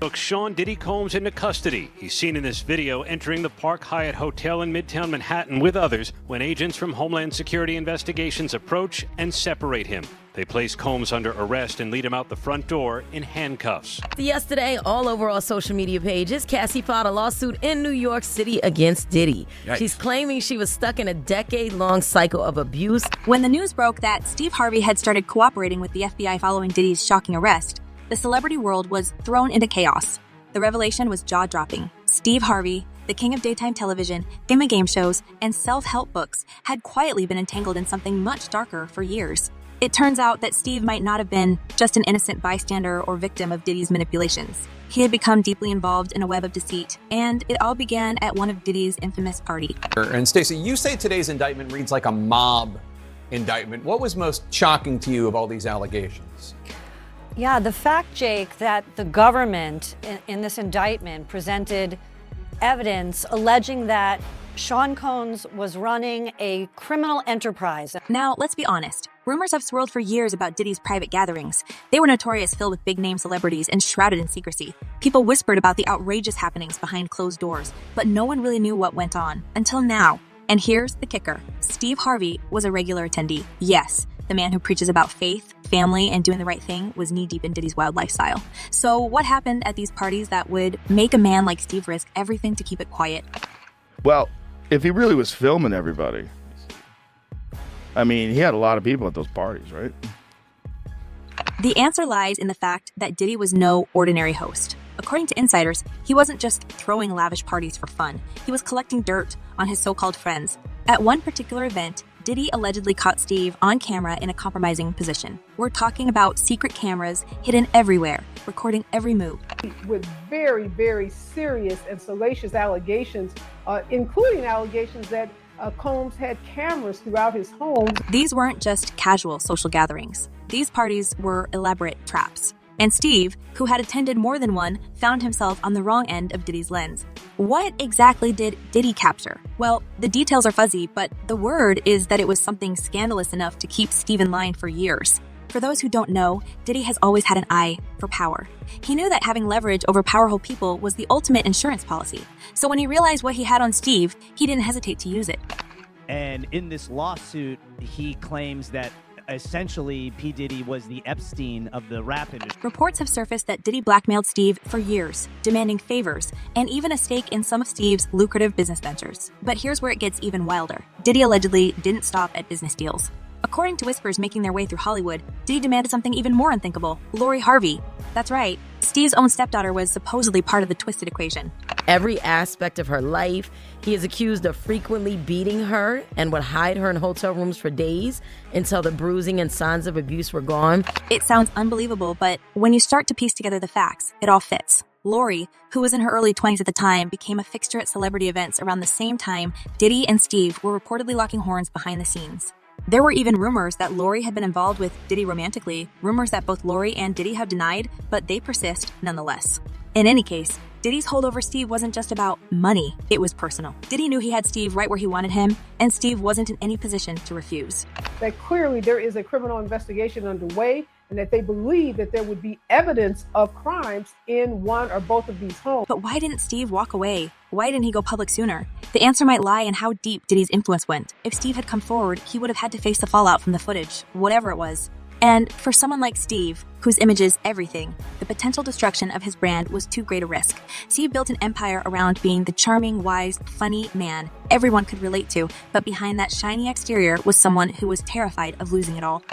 took Sean Diddy Combs into custody. He's seen in this video entering the Park Hyatt Hotel in Midtown Manhattan with others when agents from Homeland Security Investigations approach and separate him. They place Combs under arrest and lead him out the front door in handcuffs. Yesterday, all over our social media pages, Cassie filed a lawsuit in New York City against Diddy. Yikes. She's claiming she was stuck in a decade-long cycle of abuse. When the news broke that Steve Harvey had started cooperating with the FBI following Diddy's shocking arrest, the celebrity world was thrown into chaos. The revelation was jaw-dropping. Steve Harvey, the king of daytime television, fame of game shows, and self-help books, had quietly been entangled in something much darker for years. It turns out that Steve might not have been just an innocent bystander or victim of Diddy's manipulations. He had become deeply involved in a web of deceit, and it all began at one of Diddy's infamous parties. And Stacey, you say today's indictment reads like a mob indictment. What was most shocking to you of all these allegations? Yeah, the fact, Jake, that the government in this indictment presented evidence alleging that Sean Combs was running a criminal enterprise. Now, let's be honest. Rumors have swirled for years about Diddy's private gatherings. They were notorious, filled with big-name celebrities and shrouded in secrecy. People whispered about the outrageous happenings behind closed doors, but no one really knew what went on until now. And here's the kicker. Steve Harvey was a regular attendee. Yes, the man who preaches about faith, family, and doing the right thing was knee-deep in Diddy's wild lifestyle. So what happened at these parties that would make a man like Steve risk everything to keep it quiet? Well, if he really was filming everybody, I mean, he had a lot of people at those parties, right? The answer lies in the fact that Diddy was no ordinary host. According to insiders, he wasn't just throwing lavish parties for fun. He was collecting dirt on his so-called friends. At one particular event, Diddy allegedly caught Steve on camera in a compromising position. We're talking about secret cameras hidden everywhere, recording every move. With very, very serious and salacious allegations, including allegations that Combs had cameras throughout his home. These weren't just casual social gatherings. These parties were elaborate traps. And Steve, who had attended more than one, found himself on the wrong end of Diddy's lens. What exactly did Diddy capture? Well, the details are fuzzy, but the word is that it was something scandalous enough to keep Steve in line for years. For those who don't know, Diddy has always had an eye for power. He knew that having leverage over powerful people was the ultimate insurance policy. So when he realized what he had on Steve, he didn't hesitate to use it. And in this lawsuit, he claims that essentially P. Diddy was the Epstein of the rap industry. Reports have surfaced that Diddy blackmailed Steve for years, demanding favors and even a stake in some of Steve's lucrative business ventures. But here's where it gets even wilder. Diddy allegedly didn't stop at business deals. According to whispers making their way through Hollywood, Diddy demanded something even more unthinkable: Lori Harvey. That's right, Steve's own stepdaughter was supposedly part of the twisted equation. Every aspect of her life. He is accused of frequently beating her and would hide her in hotel rooms for days until the bruising and signs of abuse were gone. It sounds unbelievable, but when you start to piece together the facts, it all fits. Lori, who was in her early 20s at the time, became a fixture at celebrity events around the same time Diddy and Steve were reportedly locking horns behind the scenes. There were even rumors that Lori had been involved with Diddy romantically, rumors that both Lori and Diddy have denied, but they persist nonetheless. In any case, Diddy's hold over Steve wasn't just about money, it was personal. Diddy knew he had Steve right where he wanted him, and Steve wasn't in any position to refuse. That clearly there is a criminal investigation underway, and that they believe that there would be evidence of crimes in one or both of these homes. But why didn't Steve walk away? Why didn't he go public sooner? The answer might lie in how deep Diddy's influence went. If Steve had come forward, he would have had to face the fallout from the footage, whatever it was. And for someone like Steve, whose image is everything, the potential destruction of his brand was too great a risk. Steve built an empire around being the charming, wise, funny man everyone could relate to, but behind that shiny exterior was someone who was terrified of losing it all.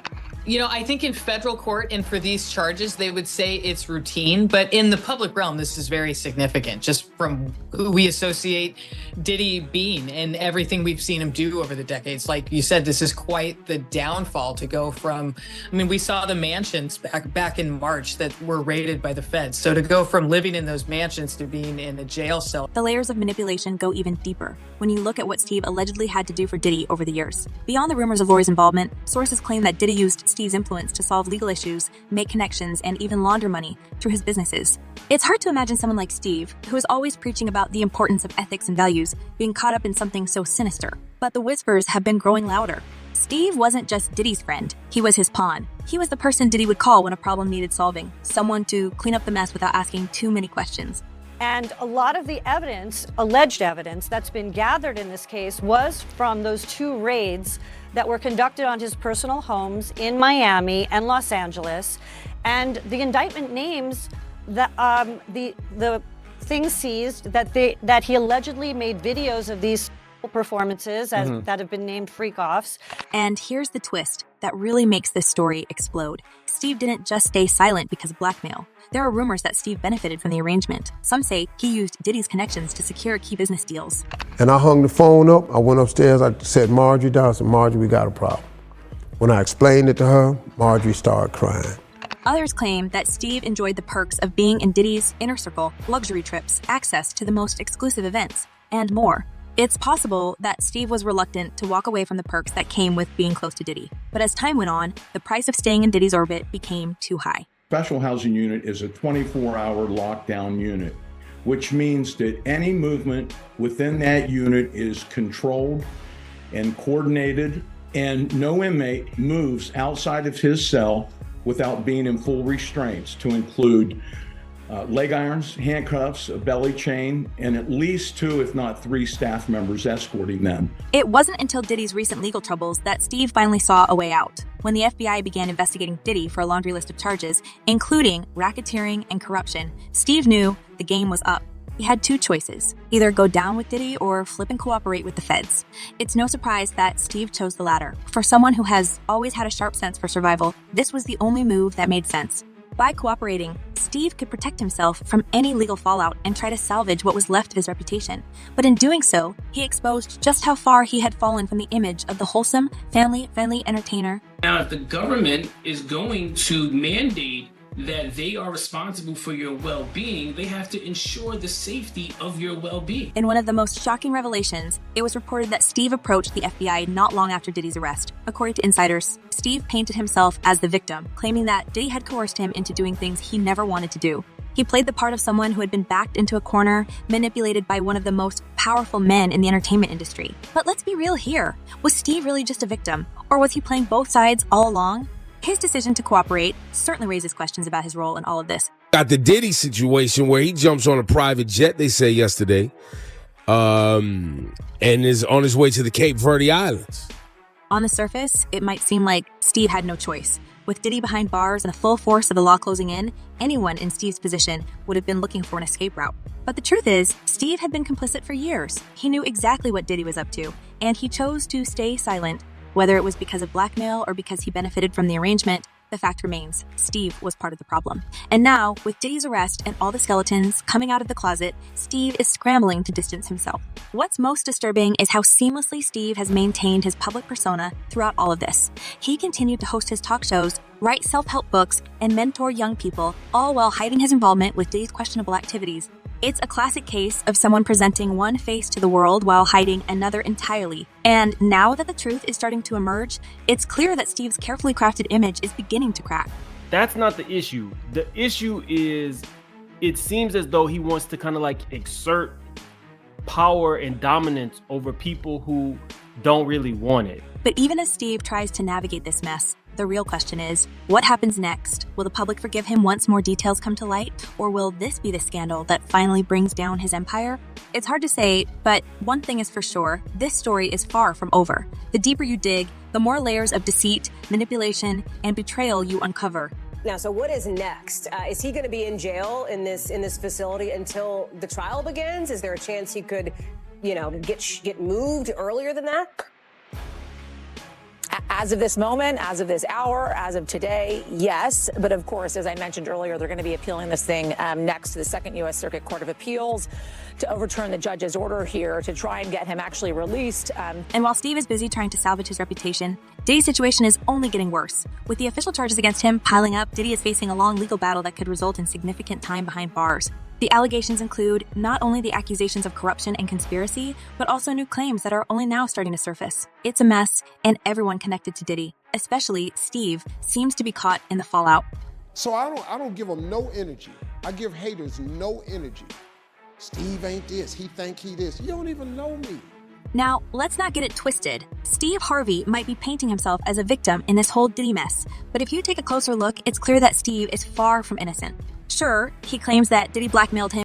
You know, I think in federal court and for these charges, they would say it's routine, but in the public realm, this is very significant, just from who we associate Diddy being and everything we've seen him do over the decades. Like you said, this is quite the downfall to go from, I mean, we saw the mansions back in March that were raided by the feds. So to go from living in those mansions to being in a jail cell. The layers of manipulation go even deeper when you look at what Steve allegedly had to do for Diddy over the years. Beyond the rumors of Lori's involvement, sources claim that Diddy used Steve's influence to solve legal issues, make connections, and even launder money through his businesses. It's hard to imagine someone like Steve, who is always preaching about the importance of ethics and values, being caught up in something so sinister. But the whispers have been growing louder. Steve wasn't just Diddy's friend, he was his pawn. He was the person Diddy would call when a problem needed solving, someone to clean up the mess without asking too many questions. And a lot of the evidence, alleged evidence, that's been gathered in this case was from those 2 raids that were conducted on his personal homes in Miami and Los Angeles. And the indictment names the things seized that he allegedly made videos of these performances that have been named freak-offs. And here's the twist that really makes this story explode. Steve didn't just stay silent because of blackmail. There are rumors that Steve benefited from the arrangement. Some say he used Diddy's connections to secure key business deals. And I hung the phone up. I went upstairs. I said, Marjorie down. I said, Marjorie, we got a problem. When I explained it to her, Marjorie started crying. Others claim that Steve enjoyed the perks of being in Diddy's inner circle, luxury trips, access to the most exclusive events, and more. It's possible that Steve was reluctant to walk away from the perks that came with being close to Diddy. But as time went on, the price of staying in Diddy's orbit became too high. Special housing unit is a 24-hour lockdown unit, which means that any movement within that unit is controlled and coordinated, and no inmate moves outside of his cell without being in full restraints, to include leg irons, handcuffs, a belly chain, and at least 2, if not 3 staff members escorting them. It wasn't until Diddy's recent legal troubles that Steve finally saw a way out. When the FBI began investigating Diddy for a laundry list of charges, including racketeering and corruption, Steve knew the game was up. He had 2 choices, either go down with Diddy or flip and cooperate with the feds. It's no surprise that Steve chose the latter. For someone who has always had a sharp sense for survival, this was the only move that made sense. By cooperating, Steve could protect himself from any legal fallout and try to salvage what was left of his reputation. But in doing so, he exposed just how far he had fallen from the image of the wholesome, family-friendly entertainer. Now, if the government is going to mandate that they are responsible for your well-being, they have to ensure the safety of your well-being. In one of the most shocking revelations, it was reported that Steve approached the FBI not long after Diddy's arrest. According to insiders, Steve painted himself as the victim, claiming that Diddy had coerced him into doing things he never wanted to do. He played the part of someone who had been backed into a corner, manipulated by one of the most powerful men in the entertainment industry. But let's be real here. Was Steve really just a victim? Or was he playing both sides all along? His decision to cooperate certainly raises questions about his role in all of this. Got the Diddy situation where he jumps on a private jet, they say yesterday, and is on his way to the Cape Verde Islands. On the surface, it might seem like Steve had no choice. With Diddy behind bars and the full force of the law closing in, anyone in Steve's position would have been looking for an escape route. But the truth is, Steve had been complicit for years. He knew exactly what Diddy was up to, and he chose to stay silent. Whether it was because of blackmail or because he benefited from the arrangement, the fact remains, Steve was part of the problem. And now, with Diddy's arrest and all the skeletons coming out of the closet, Steve is scrambling to distance himself. What's most disturbing is how seamlessly Steve has maintained his public persona throughout all of this. He continued to host his talk shows, write self-help books, and mentor young people, all while hiding his involvement with Diddy's questionable activities. It's a classic case of someone presenting one face to the world while hiding another entirely. And now that the truth is starting to emerge, it's clear that Steve's carefully crafted image is beginning to crack. That's not the issue. The issue is, it seems as though he wants to kind of like exert power and dominance over people who don't really want it. But even as Steve tries to navigate this mess, the real question is, what happens next? Will the public forgive him once more details come to light? Or will this be the scandal that finally brings down his empire? It's hard to say, but one thing is for sure, this story is far from over. The deeper you dig, the more layers of deceit, manipulation, and betrayal you uncover. Now, so what is next? Is he going to be in jail in this facility until the trial begins? Is there a chance he could, get moved earlier than that? As of this moment, as of this hour, as of today, yes. But of course, as I mentioned earlier, they're going to be appealing this thing next to the Second U.S. Circuit Court of Appeals to overturn the judge's order here to try and get him actually released. And while Steve is busy trying to salvage his reputation, Diddy's situation is only getting worse. With the official charges against him piling up, Diddy is facing a long legal battle that could result in significant time behind bars. The allegations include not only the accusations of corruption and conspiracy, but also new claims that are only now starting to surface. It's a mess, and everyone connected to Diddy, especially Steve, seems to be caught in the fallout. So I don't give them no energy. I give haters no energy. Steve ain't this, he think he this. You don't even know me. Now, let's not get it twisted. Steve Harvey might be painting himself as a victim in this whole Diddy mess, but if you take a closer look, it's clear that Steve is far from innocent. Sure, he claims that Diddy blackmailed him